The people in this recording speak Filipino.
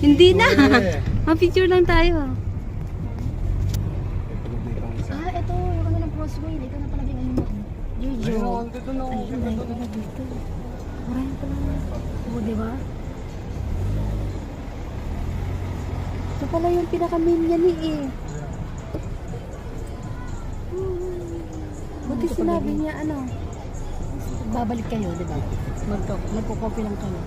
Hindi na. Ma-picture lang tayo. Ah, ito. Yung ano ng crossway. Ito na palagi ngayon mo. Jojo. Ayun, dito na. Ayun, dahil pala dito. Marami pala. Oo, di ba? Ito pala yung pinaka-main niya ni eh. Buti sinabi niya ano. Babalik kayo, di ba? Magko-copy lang kayo.